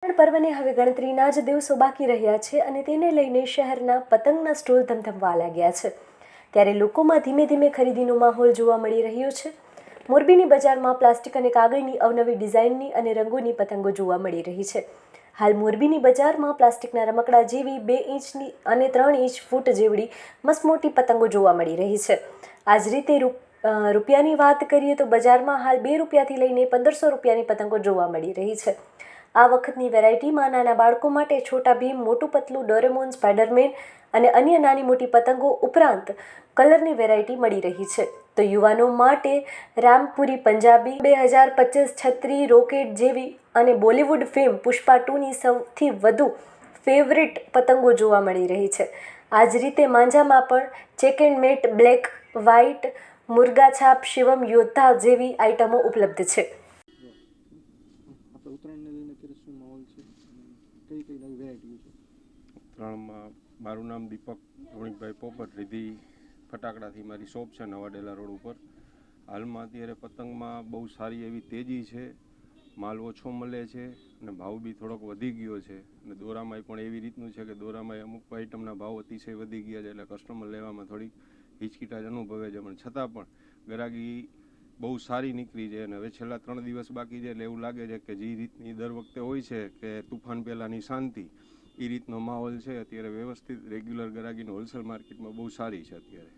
પર્વને હવે ગણતરીના જ દિવસો બાકી રહ્યા છે અને તેને લઈને શહેરના પતંગના સ્ટોલ ધમધમવા લાગ્યા છે. ત્યારે લોકોમાં ધીમે ધીમે ખરીદીનો માહોલ જોવા મળી રહ્યો છે. મોરબીની બજારમાં પ્લાસ્ટિક અને કાગળની અવનવી ડિઝાઇનની અને રંગોની પતંગો જોવા મળી રહી છે. હાલ મોરબીની બજારમાં પ્લાસ્ટિકના રમકડા જેવી 2 ઇંચની અને 3 ઇંચ ફૂટ જેવડી મસમોટી પતંગો જોવા મળી રહી છે. આ જ રીતે રૂપિયાની વાત કરીએ તો બજારમાં હાલ 2 રૂપિયાથી લઈને 1500 રૂપિયાની પતંગો જોવા મળી રહી છે. આ વખતની વેરાયટીમાં નાના બાળકો માટે છોટા ભીમ, મોટું પતલું, ડોરેમોન, સ્પાઈડરમેન અને અન્ય નાની મોટી પતંગો ઉપરાંત કલરની વેરાયટી મળી રહી છે. તો યુવાનો માટે રામપુરી પંજાબી, 2025 છત્રી, રોકેટ જેવી અને બોલિવૂડ ફિલ્મ પુષ્પા 2ની સૌથી વધુ ફેવરિટ પતંગો જોવા મળી રહી છે. આ જ રીતે માંજામાં પણ check and mate, black, white, મુરગા છાપ, શિવમ, યોદ્ધા જેવી આઇટમો ઉપલબ્ધ છે. ઉત્તરાયણને લઈને અત્યારે શું માહોલ છે, કઈ કઈ નવી વેરાયટીઓ છે? ઉત્તરાયણમાં મારું નામ દીપક રોણિકભાઈ પોપટ, રીધી ફટાકડાથી મારી શોપ છે નવાડેલા રોડ ઉપર. હાલમાં અત્યારે પતંગમાં બહુ સારી એવી તેજી છે, માલ ઓછો મળે છે અને ભાવ બી થોડોક વધી ગયો છે. અને દોરામાં પણ એવી રીતનું છે કે દોરામાં અમુક આઇટમના ભાવ અતિશય વધી ગયા છે, એટલે કસ્ટમર લેવામાં થોડીક હિચકિટાશ અનુભવે છે. પણ છતાં પણ ગ્રાહકી બહુ સારી નીકળી છે અને હવે છેલ્લા 3 દિવસ બાકી છે, એટલે એવું લાગે છે કે જે રીતની દર વખતે હોય છે કે તુફાન પહેલાંની શાંતિ, એ રીતનો માહોલ છે. અત્યારે વ્યવસ્થિત રેગ્યુલર ગ્રાહકીનો હોલસેલ માર્કેટમાં બહુ સારી છે. અત્યારે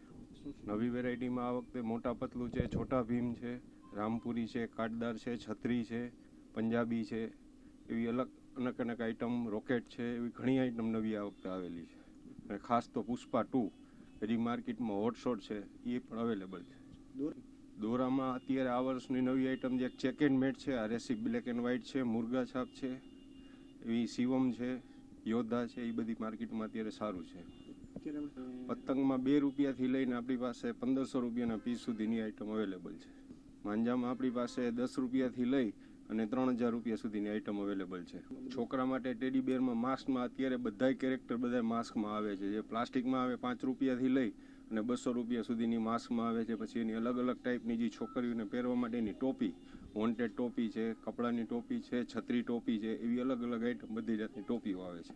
નવી વેરાયટીમાં આ વખતે મોટા પતલું છે, છોટા ભીમ છે, રામપુરી છે, કાટદાર છે, છત્રી છે, પંજાબી છે, એવી અનેક આઈટમ, રોકેટ છે, એવી ઘણી આઈટમ નવી આ વખતે આવેલી છે. અને ખાસ તો પુષ્પા 2 હજી માર્કેટમાં હોટશોટ છે, એ પણ અવેલેબલ છે. દોરામાં અત્યારે આ વર્ષની નવી આઈટમ જે ચેક એન્ડ મેટ છે, આ રેસી બ્લેક એન્ડ વ્હાઇટ છે, મુરગા છાપ છે, એવી શિવમ છે, યોદ્ધા છે, એ બધી માર્કેટમાં અત્યારે સારું છે. પતંગમાં 2 રૂપિયાથી લઈને આપણી પાસે 1500 રૂપિયાના પીસ સુધીની આઈટમ અવેલેબલ છે. માંજામાં આપણી પાસે 10 રૂપિયાથી લઈ અને 3000 રૂપિયા સુધીની આઈટમ અવેલેબલ છે. છોકરા માટે ટેડી બેરમાં માસ્કમાં અત્યારે બધાય કેરેક્ટર બધા માસ્કમાં આવે છે. જે પ્લાસ્ટિકમાં આવે 5 રૂપિયાથી લઈ અને 200 રૂપિયા સુધીની માસ્કમાં આવે છે. પછી એની અલગ ટાઈપની જે છોકરીઓને પહેરવા માટેની ટોપી, વોન્ટેડ ટોપી છે, કપડાની ટોપી છે, છત્રી ટોપી છે, એવી અલગ આઈટમ બધી જાતની ટોપીઓ આવે છે.